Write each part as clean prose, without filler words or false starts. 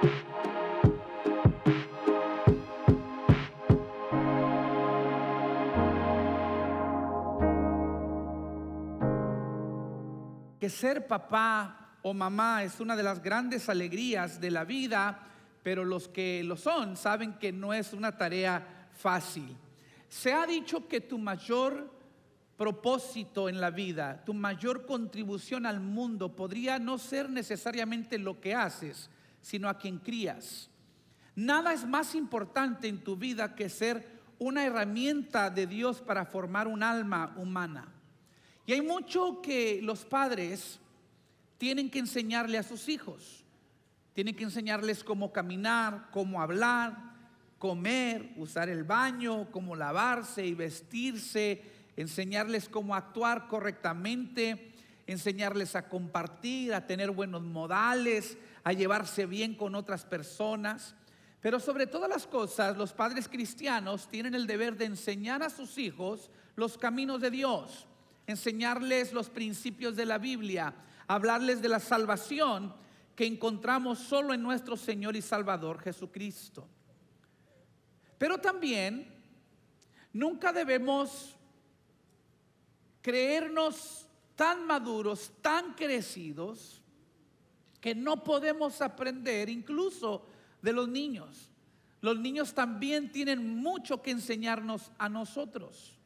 Que ser papá o mamá es una de las grandes alegrías de la vida, pero los que lo son saben que no es una tarea fácil. Se ha dicho que tu mayor propósito en la vida, tu mayor contribución al mundo podría no ser necesariamente lo que haces, sino a quien crías. Nada es más importante en tu vida que ser una herramienta de Dios para formar un alma humana. Y hay mucho que los padres tienen que enseñarle a sus hijos. Tienen que enseñarles cómo caminar, cómo hablar, comer, usar el baño, cómo lavarse y vestirse, enseñarles cómo actuar correctamente, enseñarles a compartir, a tener buenos modales, a llevarse bien con otras personas. Pero sobre todas las cosas, los padres cristianos tienen el deber de enseñar a sus hijos los caminos de Dios, enseñarles los principios de la Biblia, hablarles de la salvación que encontramos solo en nuestro Señor y Salvador Jesucristo. Pero también nunca debemos creernos tan maduros, tan crecidos, que no podemos aprender incluso de los niños. Los niños también tienen mucho que enseñarnos a nosotros.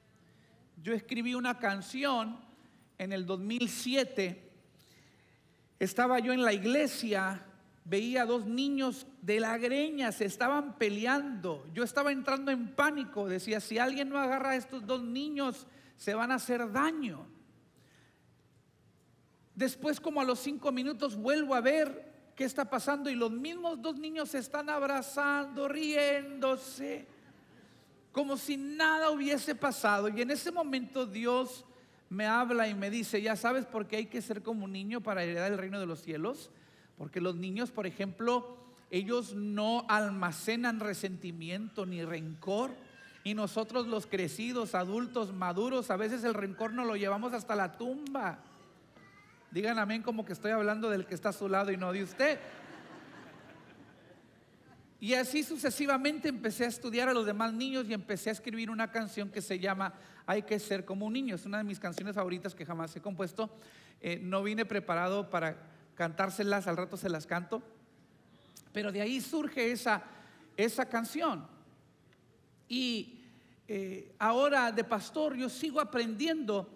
Yo escribí una canción en el 2007. Estaba yo en la iglesia, veía dos niños de la greña, se estaban peleando. Yo estaba entrando en pánico, decía, si alguien no agarra a estos dos niños, se van a hacer daño. Después, como a los 5 minutos, vuelvo a ver qué está pasando y los mismos dos niños se están abrazando, riéndose, como si nada hubiese pasado. Y en ese momento Dios me habla y me dice, ya sabes por qué hay que ser como un niño para heredar el reino de los cielos. Porque los niños, por ejemplo, ellos no almacenan resentimiento ni rencor. Y nosotros los crecidos, adultos, maduros, a veces el rencor nos lo llevamos hasta la tumba. Digan amén, como que estoy hablando del que está a su lado y no de usted. Y así sucesivamente empecé a estudiar a los demás niños y empecé a escribir una canción que se llama Hay que ser como un niño. Es una de mis canciones favoritas que jamás he compuesto. No vine preparado para cantárselas, al rato se las canto. Pero de ahí surge esa canción. Y ahora de pastor yo sigo aprendiendo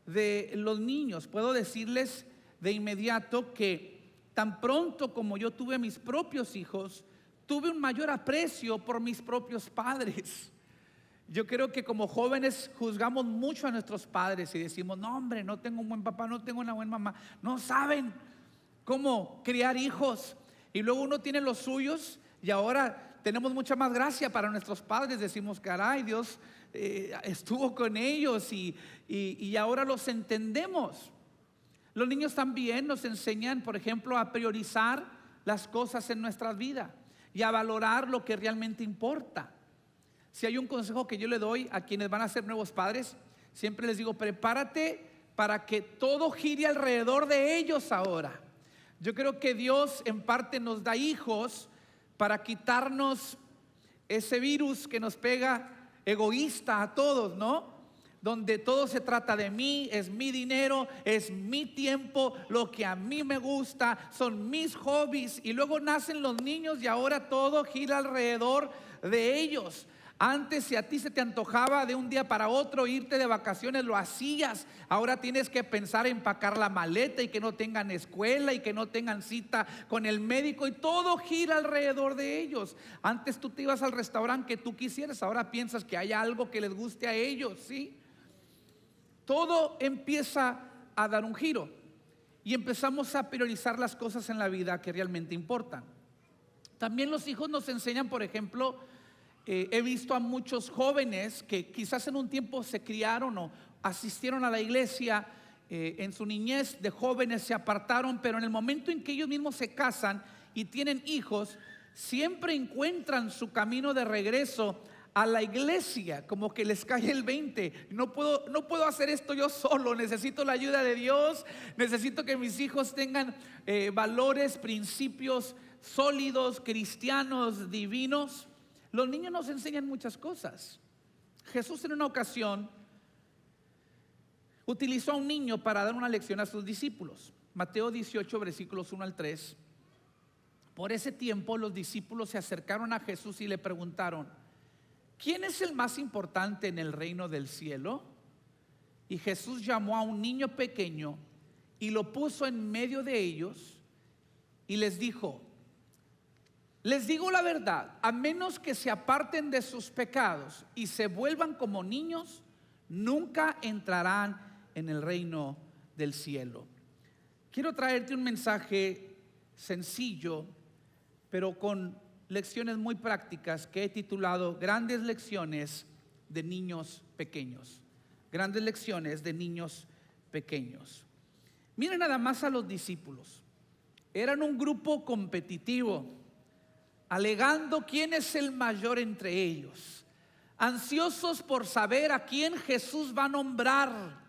de los niños. Puedo decirles de inmediato que tan pronto como yo tuve mis propios hijos, tuve un mayor aprecio por mis propios padres. Yo creo que como jóvenes juzgamos mucho a nuestros padres y decimos, no hombre, no tengo un buen papá, no tengo una buena mamá, no saben cómo criar hijos. Y luego uno tiene los suyos y ahora tenemos mucha más gracia para nuestros padres. Decimos, caray, Dios estuvo con ellos y ahora los entendemos. Los niños también nos enseñan, por ejemplo, a priorizar las cosas en nuestra vida y a valorar lo que realmente importa. Si hay un consejo que yo le doy a quienes van a ser nuevos padres, siempre les digo, prepárate para que todo gire alrededor de ellos ahora. Yo creo que Dios en parte nos da hijos para quitarnos ese virus que nos pega egoísta a todos, ¿no? Donde todo se trata de mí, es mi dinero, es mi tiempo, lo que a mí me gusta, son mis hobbies. Y luego nacen los niños y ahora todo gira alrededor de ellos. Antes, si a ti se te antojaba de un día para otro irte de vacaciones, lo hacías. Ahora tienes que pensar en empacar la maleta y que no tengan escuela y que no tengan cita con el médico, y todo gira alrededor de ellos. Antes tú te ibas al restaurante que tú quisieras, ahora piensas que hay algo que les guste a ellos, ¿sí? Todo empieza a dar un giro y empezamos a priorizar las cosas en la vida que realmente importan. También los hijos nos enseñan, por ejemplo, he visto a muchos jóvenes que quizás en un tiempo se criaron o asistieron a la iglesia, en su niñez de jóvenes se apartaron, pero en el momento en que ellos mismos se casan y tienen hijos, siempre encuentran su camino de regreso a la iglesia, como que les cae el 20. No puedo hacer esto yo solo, necesito la ayuda de Dios, necesito que mis hijos tengan valores, principios sólidos, cristianos, divinos, los niños nos enseñan muchas cosas. Jesús en una ocasión utilizó a un niño para dar una lección a sus discípulos. Mateo 18, versículos 1 al 3. Por ese tiempo los discípulos se acercaron a Jesús y le preguntaron: ¿quién es el más importante en el reino del cielo? Y Jesús llamó a un niño pequeño y lo puso en medio de ellos y les dijo: les digo la verdad, a menos que se aparten de sus pecados y se vuelvan como niños, nunca entrarán en el reino del cielo. Quiero traerte un mensaje sencillo, pero con lecciones muy prácticas, que he titulado Grandes lecciones de niños pequeños. Grandes lecciones de niños pequeños. Miren nada más a los discípulos. Eran un grupo competitivo, alegando quién es el mayor entre ellos, ansiosos por saber a quién Jesús va a nombrar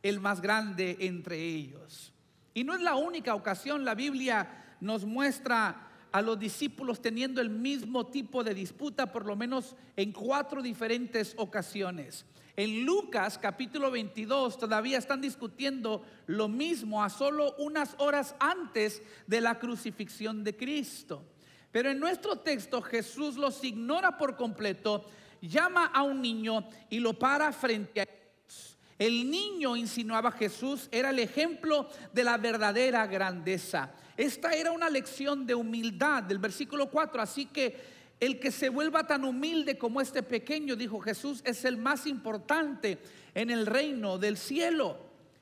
el más grande entre ellos. Y no es la única ocasión. La Biblia nos muestra a los discípulos teniendo el mismo tipo de disputa, por lo menos en 4 diferentes ocasiones. En Lucas capítulo 22 todavía están discutiendo lo mismo a solo unas horas antes de la crucifixión de Cristo. Pero en nuestro texto Jesús los ignora por completo, llama a un niño y lo para frente a ellos. El niño, insinuaba Jesús, era el ejemplo de la verdadera grandeza. Esta era una lección de humildad del versículo 4. Así que el que se vuelva tan humilde como este pequeño, dijo Jesús, es el más importante en el reino del cielo.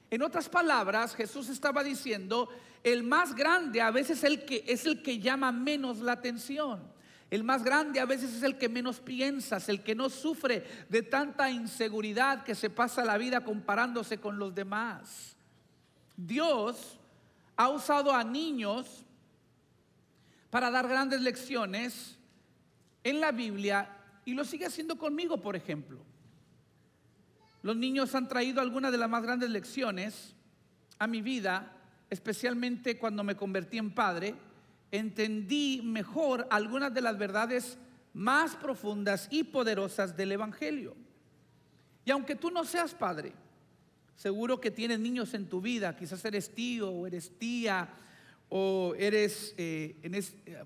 En otras palabras, Jesús estaba diciendo: el más grande a veces es el que llama menos la atención. El más grande a veces es el que menos piensas, el que no sufre de tanta inseguridad que se pasa la vida comparándose con los demás. Dios ha usado a niños para dar grandes lecciones en la Biblia y lo sigue haciendo conmigo, por ejemplo. Los niños han traído algunas de las más grandes lecciones a mi vida, especialmente cuando me convertí en padre. Entendí mejor algunas de las verdades más profundas y poderosas del Evangelio. Y aunque tú no seas padre, seguro que tienes niños en tu vida. Quizás eres tío o eres tía o eres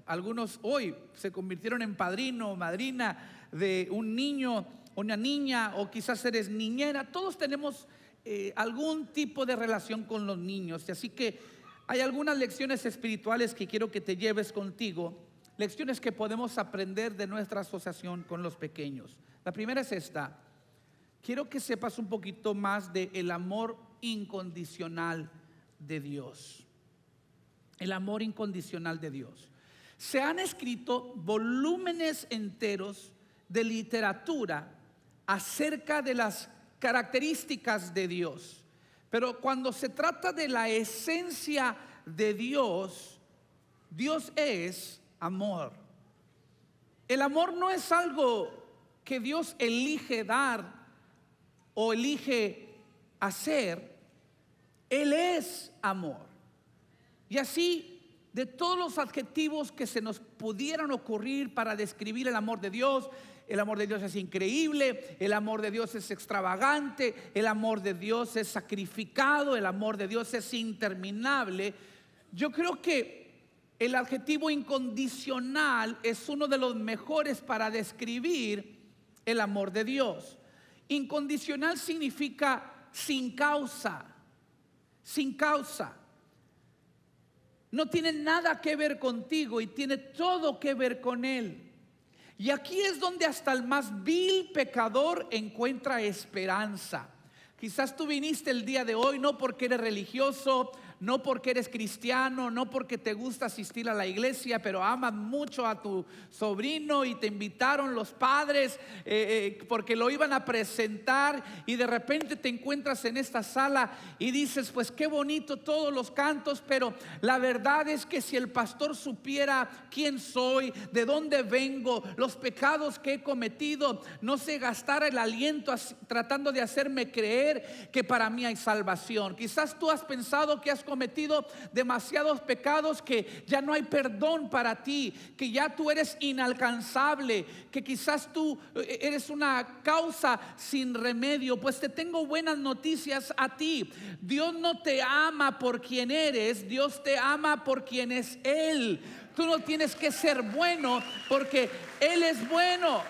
algunos hoy se convirtieron en padrino o madrina de un niño o una niña, o quizás eres niñera. Todos tenemos algún tipo de relación con los niños. Y así que hay algunas lecciones espirituales que quiero que te lleves contigo, lecciones que podemos aprender de nuestra asociación con los pequeños. La primera es esta: quiero que sepas un poquito más del amor incondicional de Dios. El amor incondicional de Dios. Se han escrito volúmenes enteros de literatura acerca de las características de Dios. Pero cuando se trata de la esencia de Dios, Dios es amor. El amor no es algo que Dios elige dar o elige hacer. Él es amor. Y así, de todos los adjetivos que se nos pudieran ocurrir para describir el amor de Dios es increíble, el amor de Dios es extravagante, el amor de Dios es sacrificado, el amor de Dios es interminable. Yo creo que el adjetivo incondicional es uno de los mejores para describir el amor de Dios. Incondicional significa sin causa, sin causa. No tiene nada que ver contigo y tiene todo que ver con Él. Y aquí es donde hasta el más vil pecador encuentra esperanza. Quizás tú viniste el día de hoy no porque eres religioso, no porque eres cristiano, no porque te gusta asistir a la iglesia, pero amas mucho a tu sobrino y te invitaron los padres porque lo iban a presentar, y de repente te encuentras en esta sala y dices: pues qué bonito todos los cantos, pero la verdad es que si el pastor supiera quién soy, de dónde vengo, los pecados que he cometido, no se gastara el aliento tratando de hacerme creer que para mí hay salvación. Quizás tú has pensado que has cometido demasiados pecados, que ya no hay perdón para ti, que ya tú eres inalcanzable, que quizás tú eres una causa sin remedio, pues te tengo buenas noticias a ti. Dios no te ama por quien eres, Dios te ama por quien es Él. Tú no tienes que ser bueno porque Él es bueno.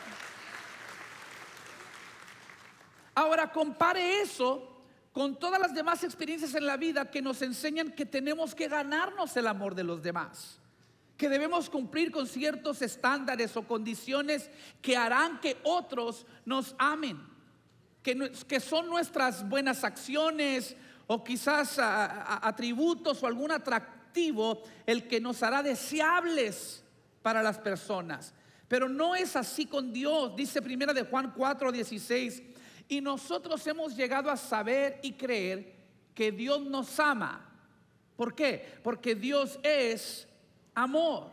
Ahora compare eso con todas las demás experiencias en la vida que nos enseñan que tenemos que ganarnos el amor de los demás, que debemos cumplir con ciertos estándares o condiciones que harán que otros nos amen, que son nuestras buenas acciones o quizás atributos o algún atractivo el que nos hará deseables para las personas. Pero no es así con Dios. Dice primera de Juan 4:16: y nosotros hemos llegado a saber y creer que Dios nos ama. ¿Por qué? Porque Dios es amor.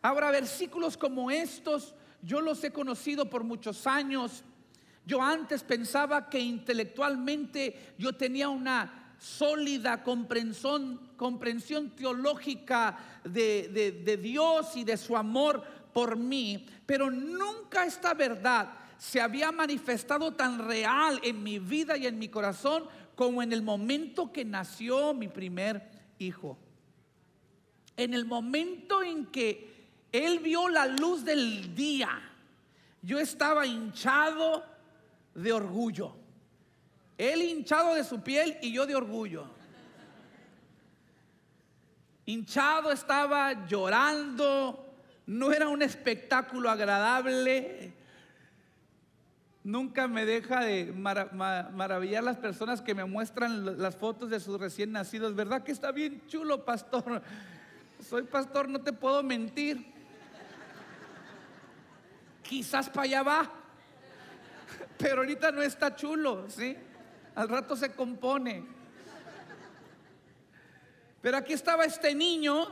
Ahora, versículos como estos yo los he conocido por muchos años. Yo antes pensaba que intelectualmente yo tenía una sólida comprensión teológica de Dios y de su amor por mí, pero nunca esta verdad se había manifestado tan real en mi vida y en mi corazón como en el momento que nació mi primer hijo. En el momento en que él vio la luz del día, yo estaba hinchado de orgullo. Él hinchado de su piel y yo de orgullo. Hinchado estaba, llorando. No era un espectáculo agradable. Nunca me deja de maravillar las personas que me muestran las fotos de sus recién nacidos. ¿Verdad que está bien chulo, pastor? Soy pastor, no te puedo mentir. Quizás para allá va, pero ahorita no está chulo, ¿sí? Al rato se compone. Pero aquí estaba este niño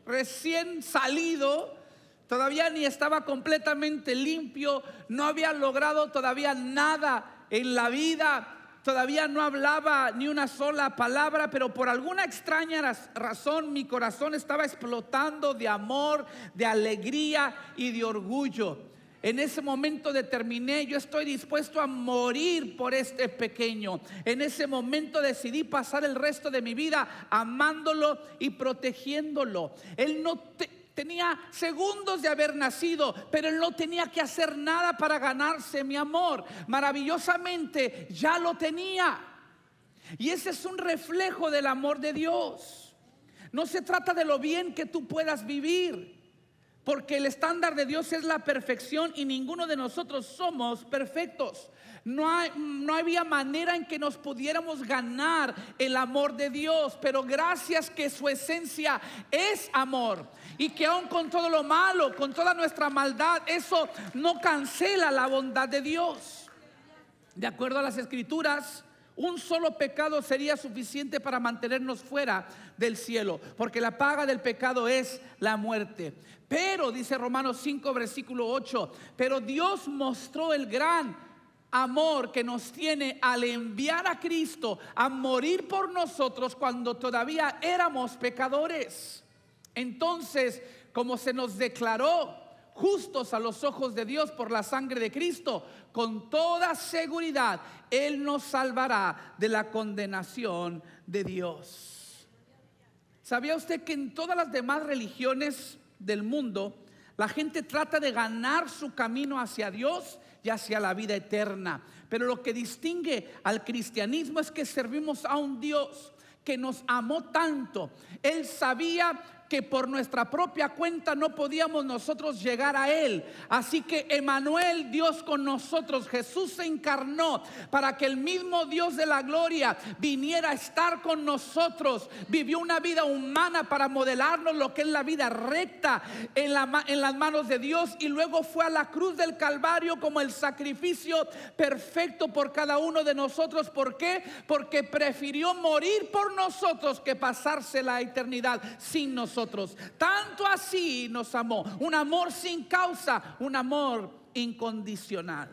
recién salido. Todavía ni estaba completamente limpio, no había logrado todavía nada en la vida, todavía no hablaba ni una sola palabra, pero por alguna extraña razón mi corazón estaba explotando de amor, de alegría y de orgullo. En ese momento determiné: yo estoy dispuesto a morir por este pequeño. En ese momento decidí pasar el resto de mi vida amándolo y protegiéndolo. Él no tenía segundos de haber nacido, pero él no tenía que hacer nada para ganarse mi amor. Maravillosamente ya lo tenía. Y ese es un reflejo del amor de Dios. No se trata de lo bien que tú puedas vivir, porque el estándar de Dios es la perfección y ninguno de nosotros somos perfectos. No había manera en que nos pudiéramos ganar el amor de Dios, pero gracias que su esencia es amor, y que aun con todo lo malo, con toda nuestra maldad, eso no cancela la bondad de Dios. De acuerdo a las Escrituras, un solo pecado sería suficiente para mantenernos fuera del cielo, porque la paga del pecado es la muerte. Pero, dice Romanos 5 versículo 8, pero Dios mostró el gran amor que nos tiene al enviar a Cristo a morir por nosotros cuando todavía éramos pecadores. Entonces, como se nos declaró justos a los ojos de Dios por la sangre de Cristo, con toda seguridad Él nos salvará de la condenación de Dios. ¿Sabía usted que en todas las demás religiones del mundo la gente trata de ganar su camino hacia Dios y hacia la vida eterna? Pero lo que distingue al cristianismo es que servimos a un Dios que nos amó tanto. Él sabía que por nuestra propia cuenta no podíamos nosotros llegar a Él. Así que Emmanuel, Dios con nosotros, Jesús se encarnó para que el mismo Dios de la gloria viniera a estar con nosotros. Vivió una vida humana para modelarnos lo que es la vida recta en las manos de Dios, y luego fue a la cruz del Calvario como el sacrificio perfecto por cada uno de nosotros. ¿Por qué? Porque prefirió morir por nosotros que pasarse la eternidad sin nosotros. Tanto así nos amó, un amor sin causa, un amor incondicional.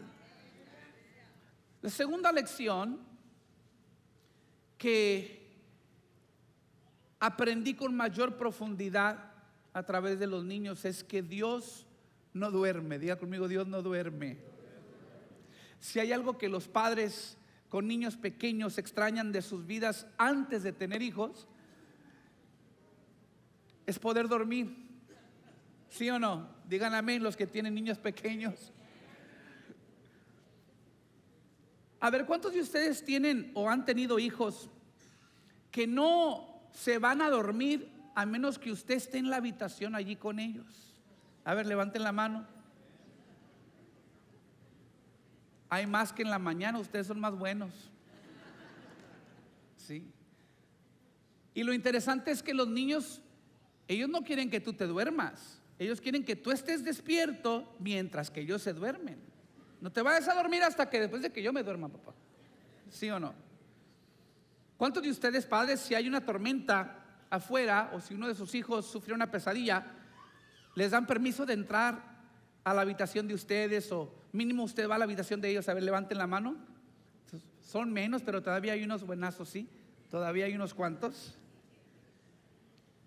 La segunda lección que aprendí con mayor profundidad a través de los niños es que Dios no duerme. Diga conmigo, Dios no duerme. Si hay algo que los padres con niños pequeños extrañan de sus vidas antes de tener hijos, es poder dormir. ¿Sí o no? Digan amén los que tienen niños pequeños. A ver, ¿cuántos de ustedes tienen o han tenido hijos que no se van a dormir a menos que usted esté en la habitación allí con ellos? A ver, levanten la mano. Hay más que en la mañana, ustedes son más buenos. Sí. Y lo interesante es que los niños, ellos no quieren que tú te duermas. Ellos quieren que tú estés despierto mientras que ellos se duermen. No te vayas a dormir hasta que después de que yo me duerma, papá. ¿Sí o no? ¿Cuántos de ustedes, padres, si hay una tormenta afuera o si uno de sus hijos sufrió una pesadilla, les dan permiso de entrar a la habitación de ustedes, o mínimo usted va a la habitación de ellos? A ver, levanten la mano. Son menos, pero todavía hay unos buenazos, sí. Todavía hay unos cuantos.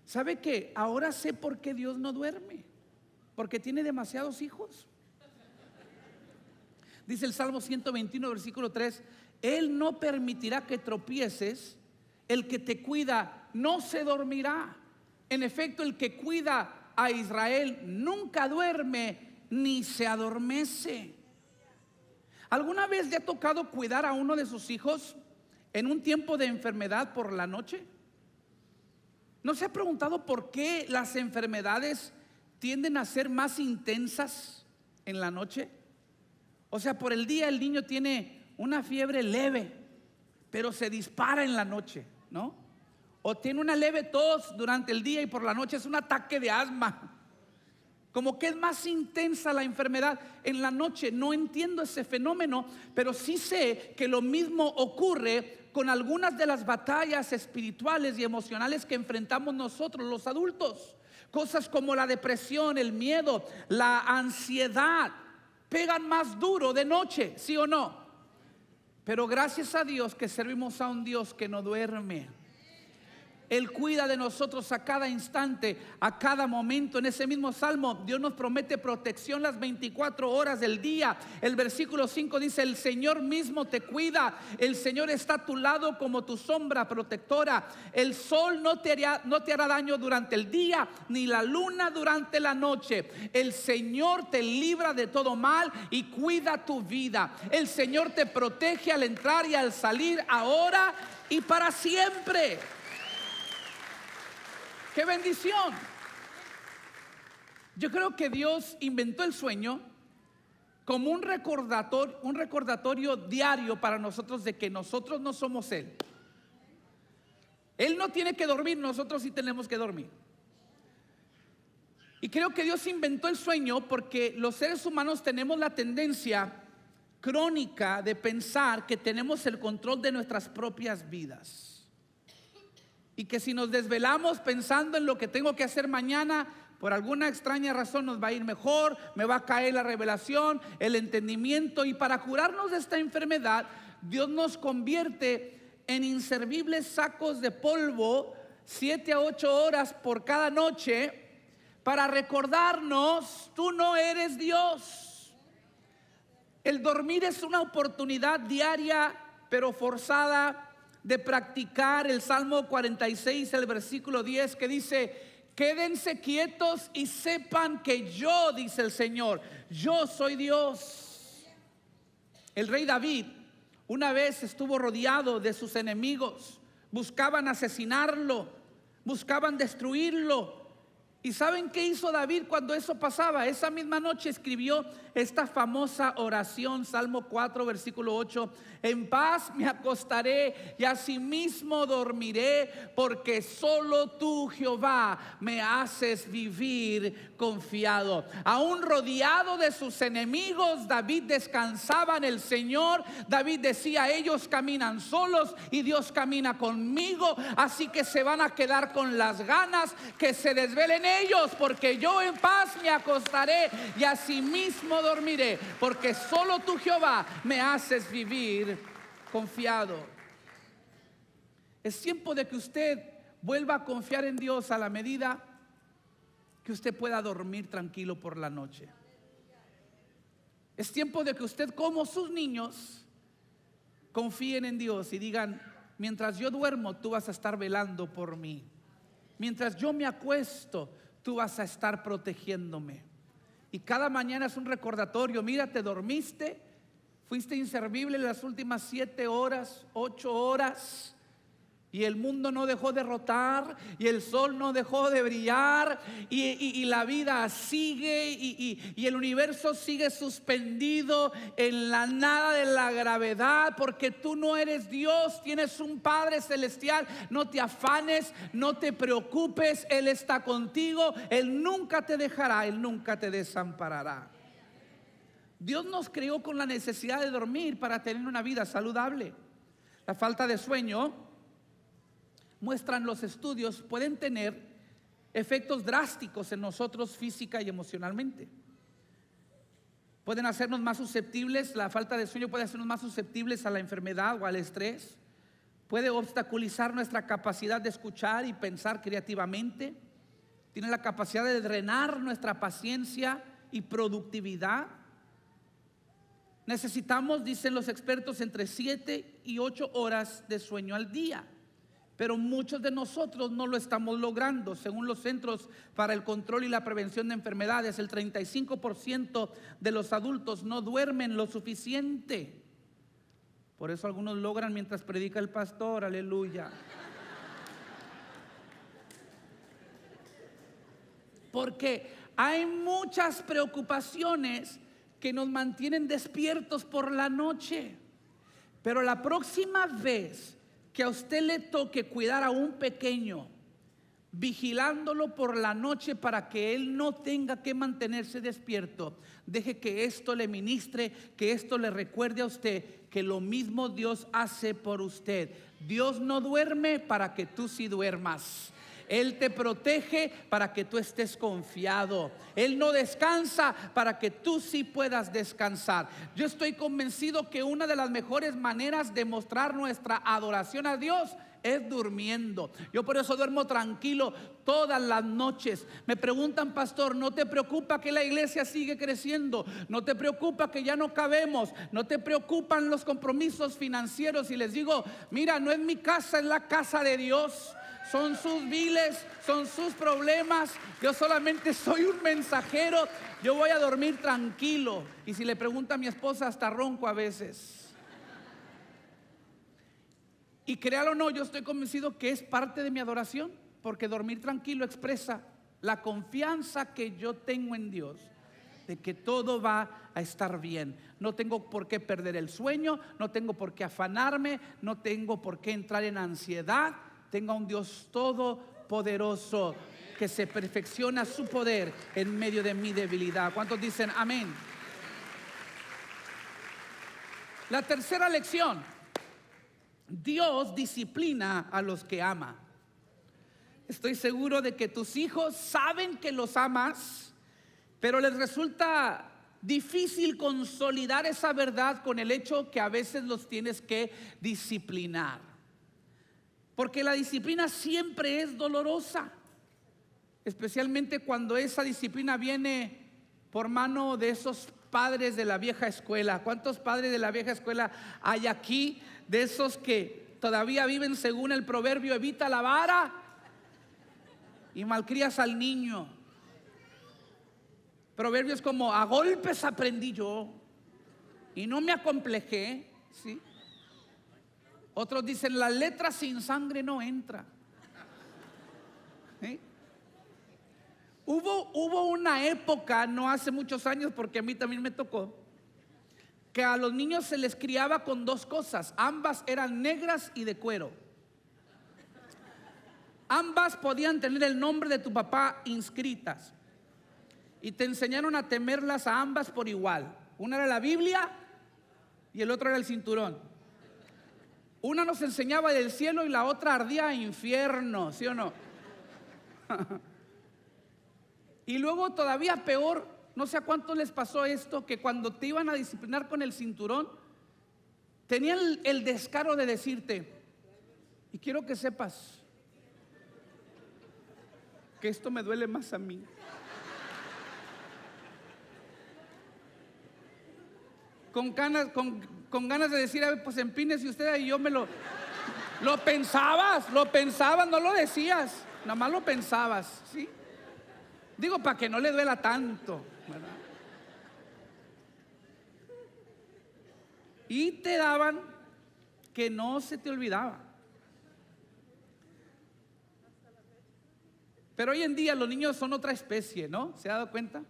¿Sabe qué? Ahora sé por qué Dios no duerme. Porque tiene demasiados hijos. Dice el Salmo 121, versículo 3: Él no permitirá que tropieces, el que te cuida no se dormirá. En efecto, el que cuida a Israel nunca duerme ni se adormece. ¿Alguna vez le ha tocado cuidar a uno de sus hijos en un tiempo de enfermedad por la noche? ¿No se ha preguntado por qué las enfermedades tienden a ser más intensas en la noche? O sea, por el día el niño tiene una fiebre leve, pero se dispara en la noche, ¿no? O tiene una leve tos durante el día y por la noche es un ataque de asma. Como que es más intensa la enfermedad en la noche. No entiendo ese fenómeno, pero sí sé que lo mismo ocurre con algunas de las batallas espirituales y emocionales que enfrentamos nosotros los adultos. Cosas como la depresión, el miedo, la ansiedad, pegan más duro de noche, ¿sí o no? Pero gracias a Dios que servimos a un Dios que no duerme. Él cuida de nosotros a cada instante, a cada momento. En ese mismo salmo, Dios nos promete protección las 24 horas del día. El versículo 5 dice: el Señor mismo te cuida. El Señor está a tu lado como tu sombra protectora. El sol no te hará daño durante el día, ni la luna durante la noche. El Señor te libra de todo mal y cuida tu vida. El Señor te protege al entrar y al salir, ahora y para siempre. ¡Qué bendición! Yo creo que Dios inventó el sueño como un recordatorio diario para nosotros de que nosotros no somos Él. Él no tiene que dormir, nosotros sí tenemos que dormir. Y creo que Dios inventó el sueño porque los seres humanos tenemos la tendencia crónica de pensar que tenemos el control de nuestras propias vidas. Y que si nos desvelamos pensando en lo que tengo que hacer mañana, por alguna extraña razón nos va a ir mejor, me va a caer la revelación, el entendimiento. Y para curarnos de esta enfermedad, Dios nos convierte en inservibles sacos de polvo 7 a 8 horas por cada noche, para recordarnos: tú no eres Dios. El dormir es una oportunidad diaria, pero forzada, de practicar el Salmo 46, el versículo 10, que dice: quédense quietos y sepan que yo, dice el Señor, yo soy Dios. El rey David una vez estuvo rodeado de sus enemigos. Buscaban asesinarlo, buscaban destruirlo. ¿Y saben qué hizo David cuando eso pasaba? Esa misma noche escribió esta famosa oración, Salmo 4, versículo 8: en paz me acostaré y asimismo dormiré, porque solo tú, Jehová, me haces vivir confiado. Aún rodeado de sus enemigos, David descansaba en el Señor. David decía: ellos caminan solos y Dios camina conmigo, así que se van a quedar con las ganas, que se desvelen ellos, porque yo en paz me acostaré y asimismo dormiré, porque solo tú, Jehová, me haces vivir confiado. Es tiempo de que usted vuelva a confiar en Dios a la medida que usted pueda dormir tranquilo por la noche. Es tiempo de que usted, como sus niños, confíen en Dios y digan: mientras yo duermo, tú vas a estar velando por mí. Mientras yo me acuesto, tú vas a estar protegiéndome. Y cada mañana es un recordatorio: mira, te dormiste, fuiste inservible las últimas 7 horas, 8 horas, y el mundo no dejó de rotar, y el sol no dejó de brillar, y la vida sigue, y el universo sigue suspendido en la nada de la gravedad, porque tú no eres Dios, tienes un Padre celestial. No te afanes, no te preocupes, Él está contigo, Él nunca te dejará, Él nunca te desamparará. Dios nos creó con la necesidad de dormir para tener una vida saludable. La falta de sueño, muestran los estudios, pueden tener efectos drásticos en nosotros física y emocionalmente. Pueden hacernos más susceptibles, la falta de sueño puede hacernos más susceptibles a la enfermedad o al estrés. Puede obstaculizar nuestra capacidad de escuchar y pensar creativamente. Tiene la capacidad de drenar nuestra paciencia y productividad. Necesitamos, dicen los expertos, entre 7 y 8 horas de sueño al día. Pero muchos de nosotros no lo estamos logrando. Según los Centros para el Control y la Prevención de Enfermedades, el 35% de los adultos no duermen lo suficiente. Por eso algunos logran mientras predica el pastor, aleluya. Porque hay muchas preocupaciones que nos mantienen despiertos por la noche. Pero la próxima vez que a usted le toque cuidar a un pequeño, vigilándolo por la noche para que él no tenga que mantenerse despierto, deje que esto le ministre, que esto le recuerde a usted que lo mismo Dios hace por usted. Dios no duerme para que tú sí duermas. Él te protege para que tú estés confiado. Él no descansa para que tú sí puedas descansar. Yo estoy convencido que una de las mejores maneras de mostrar nuestra adoración a Dios es durmiendo. Yo por eso duermo tranquilo todas las noches. Me preguntan: pastor, ¿no te preocupa que la iglesia sigue creciendo? ¿No te preocupa que ya no cabemos? ¿No te preocupan los compromisos financieros? Y les digo: mira, no es mi casa, es la casa de Dios. Son sus viles, son sus problemas. Yo solamente soy un mensajero. Yo voy a dormir tranquilo. Y si le pregunta a mi esposa, hasta ronco a veces. Y créalo o no, yo estoy convencido que es parte de mi adoración, porque dormir tranquilo expresa la confianza que yo tengo en Dios, de que todo va a estar bien. No tengo por qué perder el sueño, no tengo por qué afanarme, no tengo por qué entrar en ansiedad. Tengo a un Dios todopoderoso que se perfecciona su poder en medio de mi debilidad. ¿Cuántos dicen amén? La tercera lección: Dios disciplina a los que ama. Estoy seguro de que tus hijos saben que los amas, pero les resulta difícil consolidar esa verdad con el hecho que a veces los tienes que disciplinar. Porque la disciplina siempre es dolorosa, especialmente cuando esa disciplina viene por mano de esos padres de la vieja escuela. ¿Cuántos padres de la vieja escuela hay aquí? De esos que todavía viven según el proverbio: evita la vara y malcrías al niño. Proverbios como: a golpes aprendí yo y no me acomplejé, ¿sí? Otros dicen: la letra sin sangre no entra. ¿Sí? Hubo una época, no hace muchos años, porque a mí también me tocó, que a los niños se les criaba con 2 cosas. Ambas eran negras y de cuero. Ambas podían tener el nombre de tu papá inscritas, y te enseñaron a temerlas a ambas por igual. Una era la Biblia y el otro era el cinturón. Una nos enseñaba del cielo y la otra ardía a infierno, ¿sí o no? Y luego todavía peor, no sé a cuántos les pasó esto, que cuando te iban a disciplinar con el cinturón, tenían el descaro de decirte: y quiero que sepas que esto me duele más a mí. Con ganas de decir, a ver, pues empínese usted, y yo lo pensabas, no lo decías, nada más lo pensabas, ¿sí? Digo, para que no le duela tanto, ¿verdad? Y te daban que no se te olvidaba. Pero hoy en día los niños son otra especie, ¿no? ¿Se ha dado cuenta?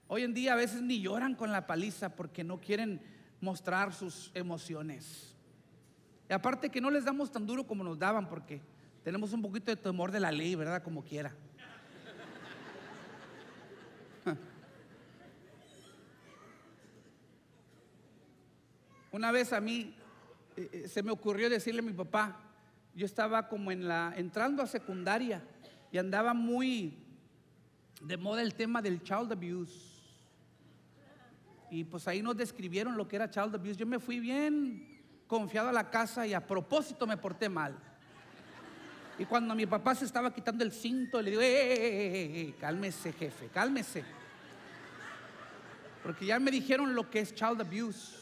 Hoy en día a veces ni lloran con la paliza porque no quieren mostrar sus emociones. Y aparte que no les damos tan duro como nos daban, porque tenemos un poquito de temor de la ley, ¿verdad? Como quiera. Una vez a mí se me ocurrió decirle a mi papá, yo estaba como entrando a secundaria y andaba muy de moda el tema del child abuse. Y pues ahí nos describieron lo que era child abuse. Yo me fui bien confiado a la casa y a propósito me porté mal. Y cuando mi papá se estaba quitando el cinto, le digo, cálmese, jefe, cálmese. Porque ya me dijeron lo que es child abuse.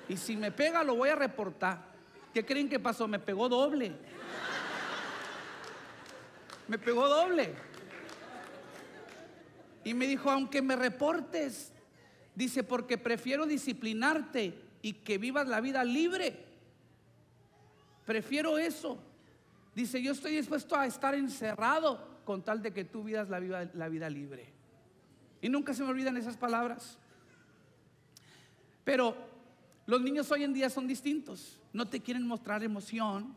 Y si me pega, lo voy a reportar. ¿Qué creen que pasó? Me pegó doble. Me pegó doble. Y me dijo, aunque me reportes, dice, porque prefiero disciplinarte y que vivas la vida libre. Prefiero eso. Dice, yo estoy dispuesto a estar encerrado con tal de que tú vivas la vida libre. Y nunca se me olvidan esas palabras. Pero los niños hoy en día son distintos. No te quieren mostrar emoción.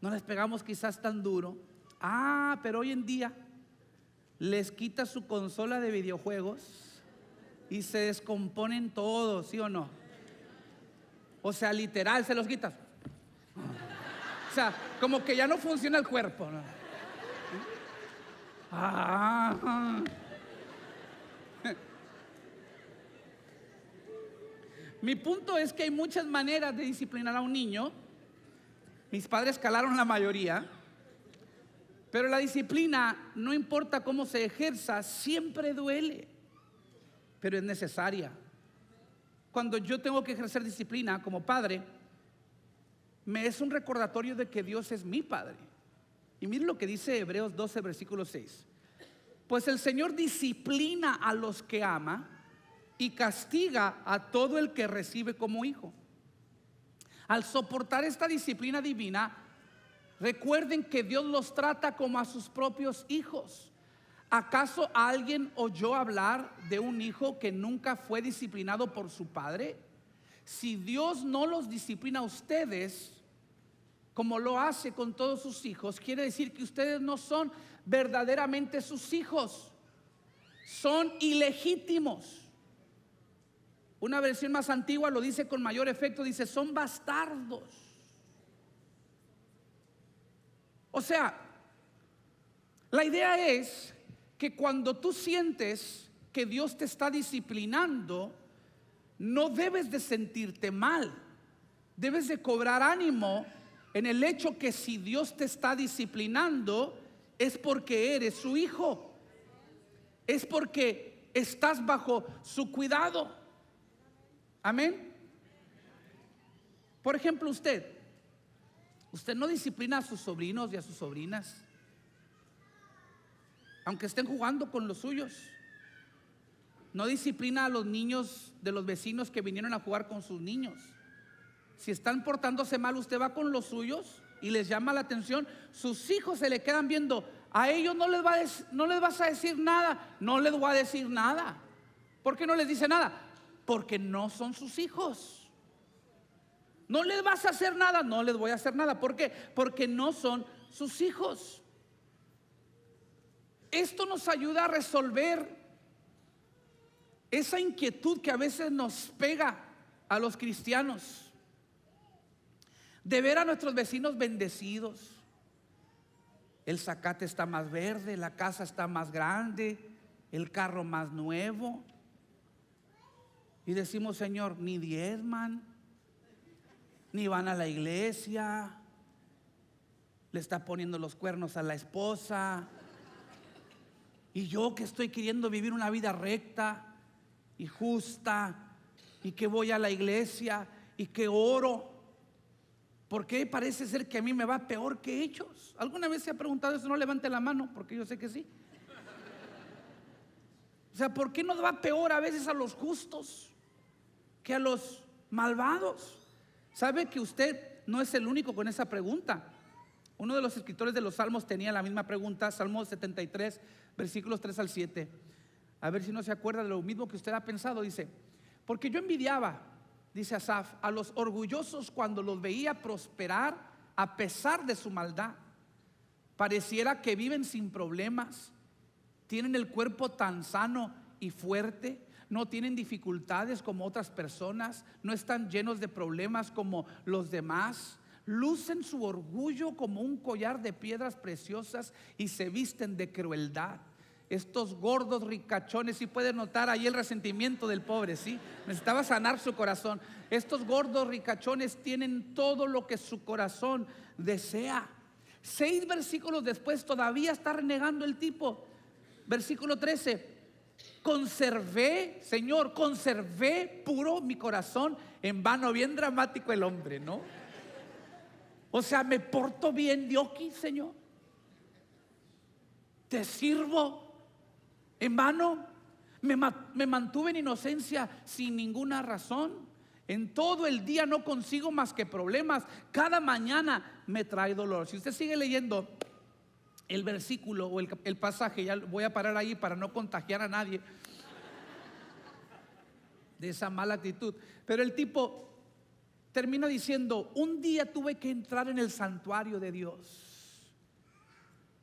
No les pegamos quizás tan duro. Pero hoy en día les quita su consola de videojuegos y se descomponen todos, ¿sí o no? O sea, literal, se los quitas. O sea, como que ya no funciona el cuerpo, ¿no? Mi punto es que hay muchas maneras de disciplinar a un niño. Mis padres calaron la mayoría. Pero la disciplina, no importa cómo se ejerza, siempre duele, pero es necesaria. Cuando yo tengo que ejercer disciplina como padre, me es un recordatorio de que Dios es mi Padre. Y miren lo que dice Hebreos 12, versículo 6. Pues el Señor disciplina a los que ama y castiga a todo el que recibe como hijo. Al soportar esta disciplina divina, recuerden que Dios los trata como a sus propios hijos. ¿Acaso alguien oyó hablar de un hijo que nunca fue disciplinado por su padre? Si Dios no los disciplina a ustedes como lo hace con todos sus hijos, quiere decir que ustedes no son verdaderamente sus hijos. Son ilegítimos. Una versión más antigua lo dice con mayor efecto, dice, son bastardos. O sea, la idea es que cuando tú sientes que Dios te está disciplinando, no debes de sentirte mal. Debes de cobrar ánimo en el hecho que si Dios te está disciplinando, es porque eres su hijo. Es porque estás bajo su cuidado. Amén. Por ejemplo, usted no disciplina a sus sobrinos y a sus sobrinas, aunque estén jugando con los suyos. No disciplina a los niños de los vecinos que vinieron a jugar con sus niños. Si están portándose mal, usted va con los suyos y les llama la atención. Sus hijos se le quedan viendo. A ellos no les vas a decir nada. No les voy a decir nada. ¿Por qué no les dice nada? Porque no son sus hijos. No les vas a hacer nada. No les voy a hacer nada. ¿Por qué? Porque no son sus hijos. Esto nos ayuda a resolver esa inquietud que a veces nos pega a los cristianos, de ver a nuestros vecinos bendecidos. El zacate está más verde, la casa está más grande, el carro más nuevo, y decimos, Señor, ni diezman, ni van a la iglesia, le está poniendo los cuernos a la esposa. Y yo que estoy queriendo vivir una vida recta y justa, y que voy a la iglesia y que oro, ¿por qué parece ser que a mí me va peor que ellos? ¿Alguna vez se ha preguntado eso? No levante la mano, porque yo sé que sí. O sea, ¿por qué nos va peor a veces a los justos que a los malvados? ¿Sabe que usted no es el único con esa pregunta? Uno de los escritores de los Salmos tenía la misma pregunta, Salmo 73, versículos 3 al 7. A ver si no se acuerda de lo mismo que usted ha pensado. Dice: porque yo envidiaba, dice Asaf, a los orgullosos cuando los veía prosperar a pesar de su maldad. Pareciera que viven sin problemas, tienen el cuerpo tan sano y fuerte, no tienen dificultades como otras personas, no están llenos de problemas como los demás. Lucen su orgullo como un collar de piedras preciosas y se visten de crueldad. Estos gordos ricachones, si pueden notar ahí el resentimiento del pobre, ¿sí? Necesitaba sanar su corazón. Estos gordos ricachones tienen todo lo que su corazón desea. 6 versículos después todavía está renegando el tipo. Versículo 13: conservé, Señor, conservé puro mi corazón en vano. Bien dramático el hombre, ¿no? O sea, me porto bien de aquí, Señor. Te sirvo en vano. Me mantuve en inocencia sin ninguna razón. En todo el día no consigo más que problemas. Cada mañana me trae dolor. Si usted sigue leyendo el versículo o el pasaje, ya voy a parar ahí para no contagiar a nadie de esa mala actitud. Pero el tipo termina diciendo: un día tuve que entrar en el santuario de Dios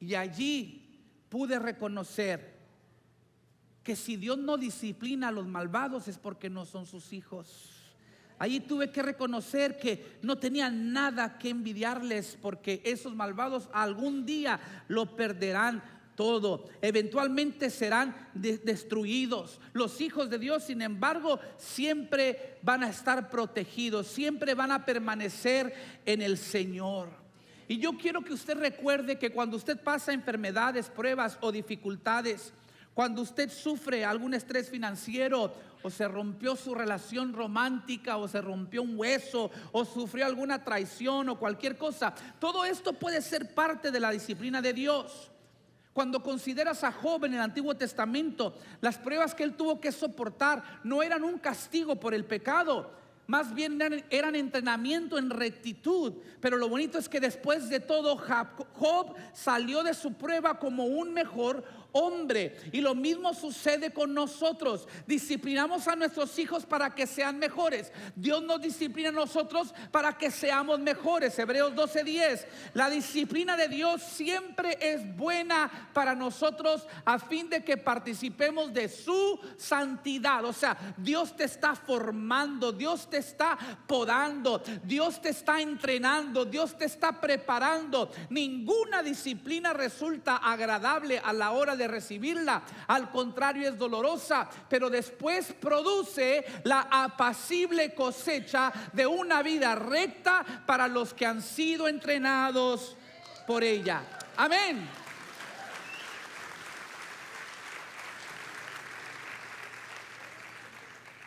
y allí pude reconocer que si Dios no disciplina a los malvados es porque no son sus hijos. Allí tuve que reconocer que no tenía nada que envidiarles, porque esos malvados algún día lo perderán todo, eventualmente serán destruidos. Los hijos de Dios, sin embargo, siempre van a estar protegidos, siempre van a permanecer en el Señor. Y yo quiero que usted recuerde que cuando usted pasa enfermedades, pruebas o dificultades, cuando usted sufre algún estrés financiero, o se rompió su relación romántica, o se rompió un hueso, o sufrió alguna traición o cualquier cosa, todo esto puede ser parte de la disciplina de Dios. Cuando consideras a Job en el Antiguo Testamento, las pruebas que él tuvo que soportar no eran un castigo por el pecado, más bien eran entrenamiento en rectitud. Pero lo bonito es que después de todo, Job salió de su prueba como un mejor hombre. Y lo mismo sucede con nosotros. Disciplinamos a nuestros hijos para que sean mejores. Dios nos disciplina a nosotros para que seamos mejores. Hebreos 12:10. La disciplina de Dios siempre es buena para nosotros, a fin de que participemos de su santidad. O sea, Dios te está formando, Dios te está podando, Dios te está entrenando, Dios te está preparando. Ninguna disciplina resulta agradable a la hora de recibirla, al contrario, es dolorosa, pero después produce la apacible cosecha de una vida recta para los que han sido entrenados por ella. Amén.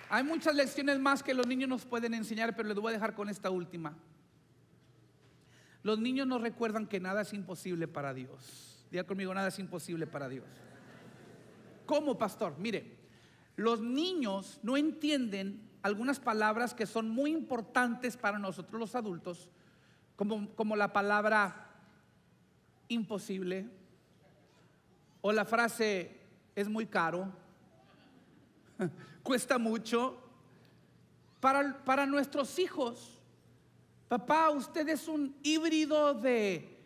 Hay muchas lecciones más que los niños nos pueden enseñar, pero les voy a dejar con esta última. Los niños nos recuerdan que nada es imposible para Dios. Diga conmigo: nada es imposible para Dios. ¿Cómo, pastor? Mire, los niños no entienden algunas palabras que son muy importantes para nosotros los adultos, como la palabra imposible, o la frase es muy caro, cuesta mucho. Para nuestros hijos, papá, usted es un híbrido de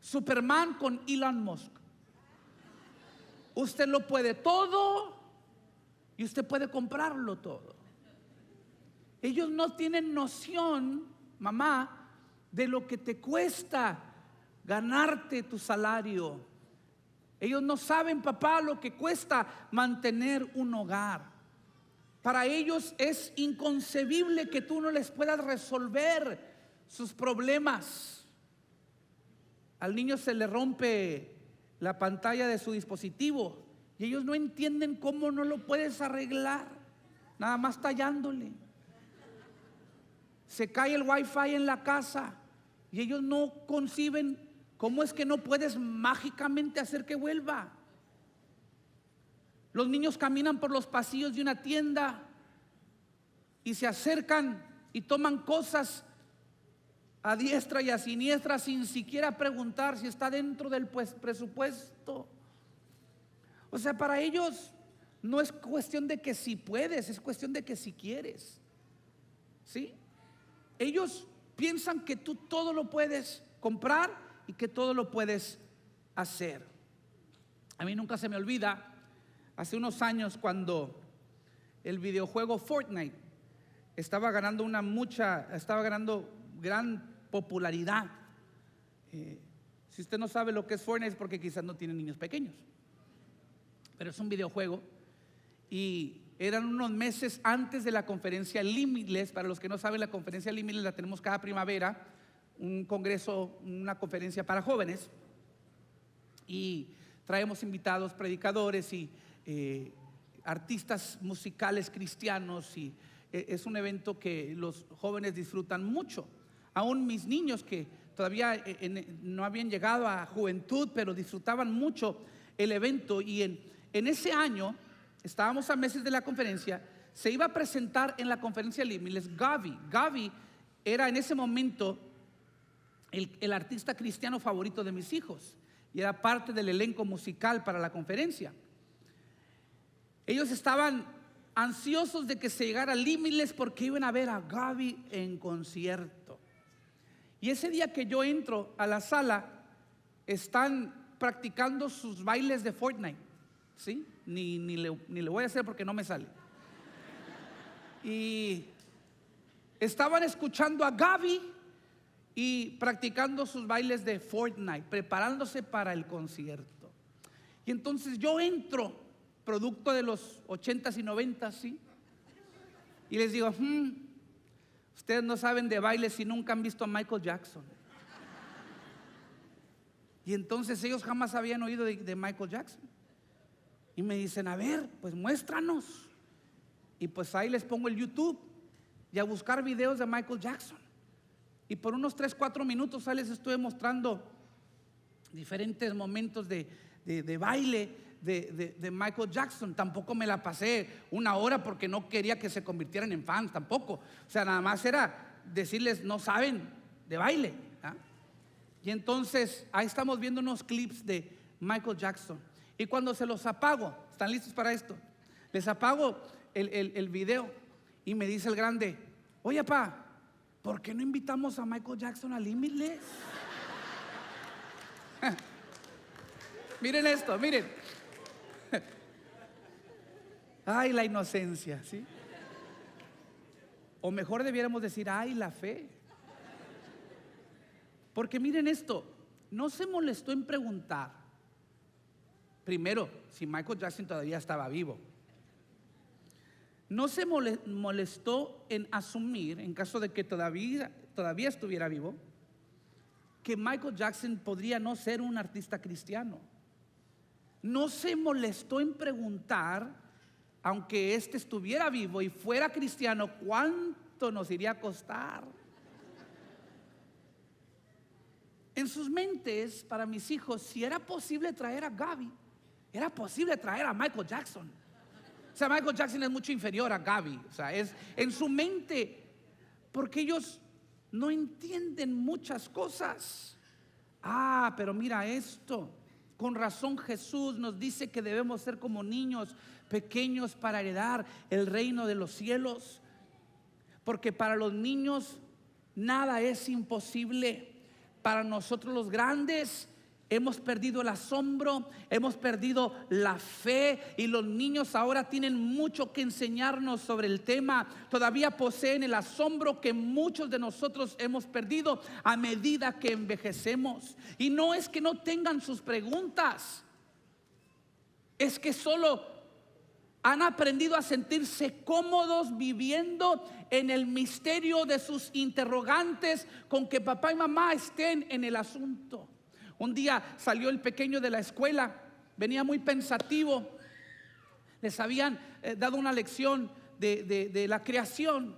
Superman con Elon Musk. Usted lo puede todo y usted puede comprarlo todo. Ellos no tienen noción, mamá, de lo que te cuesta ganarte tu salario. Ellos no saben, papá, lo que cuesta mantener un hogar. Para ellos es inconcebible que tú no les puedas resolver sus problemas. Al niño se le rompe la pantalla de su dispositivo y ellos no entienden cómo no lo puedes arreglar, nada más tallándole. Se cae el wifi en la casa y ellos no conciben cómo es que no puedes mágicamente hacer que vuelva. Los niños caminan por los pasillos de una tienda y se acercan y toman cosas a diestra y a siniestra sin siquiera preguntar si está dentro del presupuesto. O sea, para ellos no es cuestión de que si puedes, es cuestión de que si quieres. ¿Sí? Ellos piensan que tú todo lo puedes comprar y que todo lo puedes hacer. A mí nunca se me olvida, hace unos años cuando el videojuego Fortnite estaba ganando gran popularidad. Si usted no sabe lo que es Fortnite es porque quizás no tiene niños pequeños, pero es un videojuego y eran unos meses antes de la conferencia Limitless. Para los que no saben, la conferencia Limitless la tenemos cada primavera, un congreso, una conferencia para jóvenes, y traemos invitados, predicadores y artistas musicales cristianos, y es un evento que los jóvenes disfrutan mucho. Aún mis niños que todavía no habían llegado a juventud, pero disfrutaban mucho el evento. Y en ese año, estábamos a meses de la conferencia, se iba a presentar en la conferencia Limitless Gaby. Gaby era en ese momento el artista cristiano favorito de mis hijos y era parte del elenco musical para la conferencia. Ellos estaban ansiosos de que se llegara Limitless porque iban a ver a Gaby en concierto. Y ese día que yo entro a la sala, están practicando sus bailes de Fortnite, ¿sí? Ni le voy a hacer porque no me sale. Y estaban escuchando a Gaby y practicando sus bailes de Fortnite, preparándose para el concierto. Y entonces yo entro, producto de los 80s y 90s, ¿sí? Y les digo, ustedes no saben de baile si nunca han visto a Michael Jackson. Y entonces ellos jamás habían oído de Michael Jackson. Y me dicen, a ver, pues muéstranos. Y pues ahí les pongo el YouTube y a buscar videos de Michael Jackson. Y por unos 3-4 minutos ahí les estuve mostrando diferentes momentos de baile de Michael Jackson. Tampoco me la pasé una hora porque no quería que se convirtieran en fans tampoco. O sea, nada más era decirles, no saben de baile, ¿ah? Y entonces ahí estamos viendo unos clips de Michael Jackson. Y cuando se los apago, ¿están listos para esto? Les apago el video y me dice el grande, oye, papá, ¿por qué no invitamos a Michael Jackson a Limitless? Miren esto, miren. Ay, la inocencia, ¿sí? O mejor debiéramos decir, ay, la fe. Porque miren esto, no se molestó en preguntar, primero, si Michael Jackson todavía estaba vivo. No se molestó en asumir, en caso de que todavía estuviera vivo, que Michael Jackson podría no ser un artista cristiano. No se molestó en preguntar, aunque éste estuviera vivo y fuera cristiano, ¿cuánto nos iría a costar? En sus mentes, para mis hijos, si era posible traer a Gaby, era posible traer a Michael Jackson. O sea, Michael Jackson es mucho inferior a Gaby. O sea, es en su mente, porque ellos no entienden muchas cosas. Ah, pero mira esto. Con razón Jesús nos dice que debemos ser como niños pequeños para heredar el reino de los cielos. Porque para los niños nada es imposible. Para nosotros los grandes hemos perdido el asombro, hemos perdido la fe, y los niños ahora tienen mucho que enseñarnos sobre el tema. Todavía poseen el asombro que muchos de nosotros hemos perdido a medida que envejecemos. Y no es que no tengan sus preguntas, es que solo han aprendido a sentirse cómodos viviendo en el misterio de sus interrogantes, con que papá y mamá estén en el asunto. Un día salió el pequeño de la escuela, venía muy pensativo. Les habían dado una lección de la creación.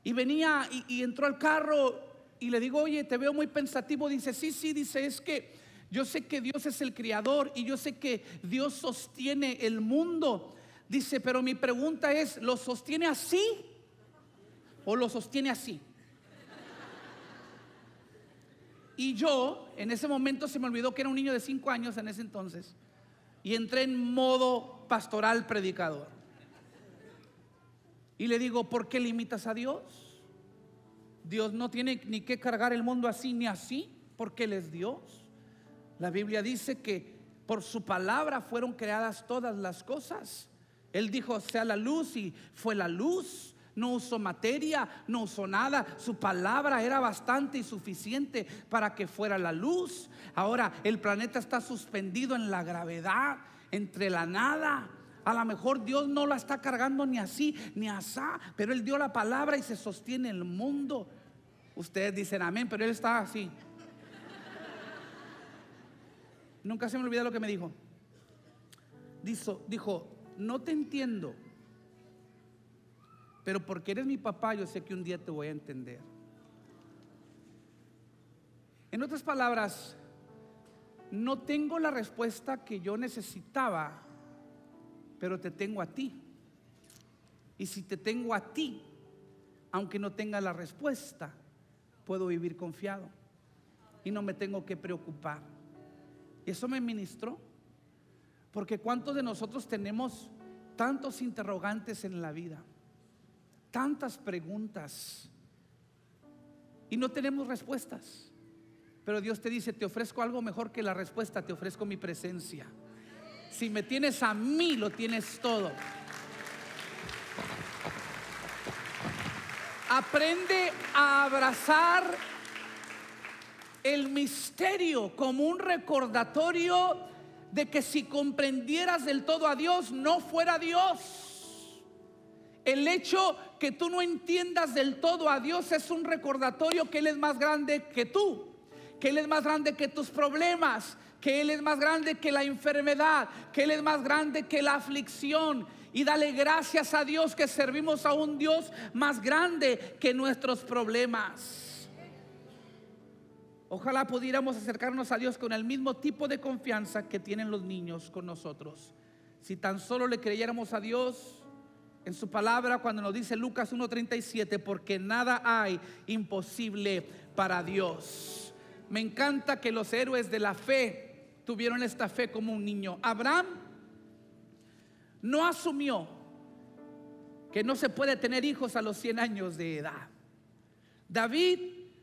Y venía y entró al carro y le digo: oye, te veo muy pensativo. Dice: sí, dice, es que yo sé que Dios es el creador y yo sé que Dios sostiene el mundo. Dice, pero mi pregunta es, ¿lo sostiene así o lo sostiene así? Y yo, en ese momento se me olvidó que era un niño de 5 años en ese entonces, y entré en modo pastoral predicador. Y le digo: ¿por qué limitas a Dios? Dios no tiene ni que cargar el mundo así ni así, porque Él es Dios. La Biblia dice que por su palabra fueron creadas todas las cosas. Él dijo: sea la luz, y fue la luz. No usó materia, no usó nada. Su palabra era bastante y suficiente para que fuera la luz. Ahora el planeta está suspendido en la gravedad, entre la nada. A lo mejor Dios no la está cargando ni así ni asá, pero Él dio la palabra y se sostiene el mundo. Ustedes dicen amén, pero Él está así. Nunca se me olvida lo que me dijo. Dijo: no te entiendo, pero porque eres mi papá, yo sé que un día te voy a entender. En otras palabras, no tengo la respuesta que yo necesitaba, pero te tengo a ti. Y si te tengo a ti, aunque no tenga la respuesta, puedo vivir confiado y no me tengo que preocupar. Y eso me ministró, porque ¿cuántos de nosotros tenemos tantos interrogantes en la vida? Tantas preguntas y no tenemos respuestas. Pero Dios te dice: te ofrezco algo mejor que la respuesta, te ofrezco mi presencia. Si me tienes a mí, lo tienes todo. Aprende a abrazar el misterio como un recordatorio de que si comprendieras del todo a Dios, no fuera Dios. El hecho que tú no entiendas del todo a Dios es un recordatorio que Él es más grande que tú, que Él es más grande que tus problemas, que Él es más grande que la enfermedad, que Él es más grande que la aflicción. Y dale gracias a Dios que servimos a un Dios más grande que nuestros problemas. Ojalá pudiéramos acercarnos a Dios con el mismo tipo de confianza que tienen los niños con nosotros. Si tan solo le creyéramos a Dios en su palabra, cuando nos dice Lucas 1:37, porque nada hay imposible para Dios. Me encanta que los héroes de la fe tuvieron esta fe como un niño. Abraham no asumió que no se puede tener hijos a los 100 años de edad. David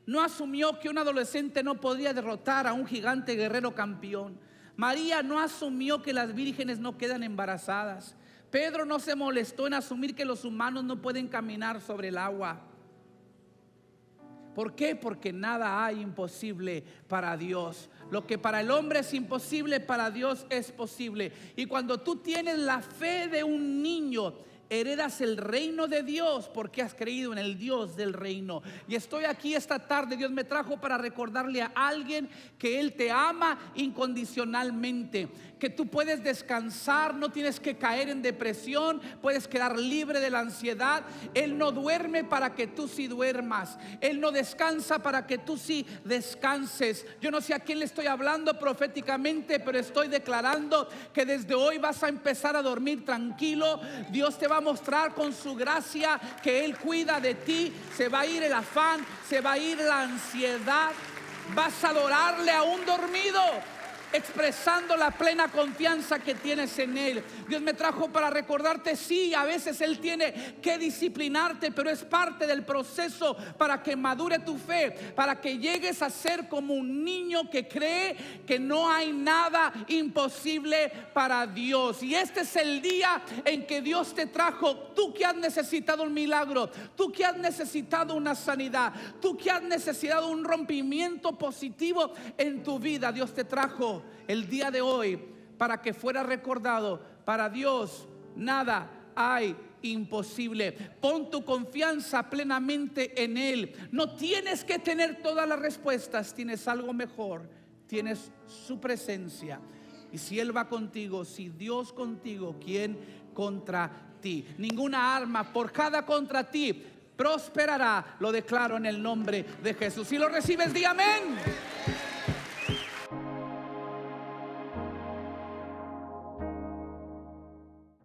no asumió que un adolescente no podía derrotar a un gigante guerrero campeón. María no asumió que las vírgenes no quedan embarazadas. Pedro no se molestó en asumir que los humanos no pueden caminar sobre el agua. ¿Por qué? Porque nada hay imposible para Dios. Lo que para el hombre es imposible, para Dios es posible. Y cuando tú tienes la fe de un niño, heredas el reino de Dios, porque has creído en el Dios del reino. Y estoy aquí esta tarde, Dios me trajo para recordarle a alguien que Él te ama incondicionalmente, que tú puedes descansar, no tienes que caer en depresión, puedes quedar libre de la ansiedad. Él no duerme para que tú sí duermas, Él no descansa para que tú sí descanses. Yo no sé a quién le estoy hablando proféticamente, pero estoy declarando que desde hoy vas a empezar a dormir tranquilo. Dios te va a mostrar con su gracia que Él cuida de ti. Se va a ir el afán, se va a ir la ansiedad. Vas a adorarle aún dormido, expresando la plena confianza que tienes en Él. Dios me trajo para recordarte, sí, a veces Él tiene que disciplinarte, pero es parte del proceso para que madure tu fe, para que llegues a ser como un niño que cree que no hay nada imposible para Dios. Y este es el día en que Dios te trajo, tú que has necesitado un milagro, tú que has necesitado una sanidad, tú que has necesitado un rompimiento positivo en tu vida. Dios te trajo el día de hoy para que fuera recordado: para Dios nada hay imposible. Pon tu confianza plenamente en Él. No tienes que tener todas las respuestas, tienes algo mejor. tienes su presencia. Y si Él va contigo, si Dios contigo, ¿quién contra ti? Ninguna arma forjada contra ti prosperará. Lo declaro en el nombre de Jesús. Si lo recibes, di amén.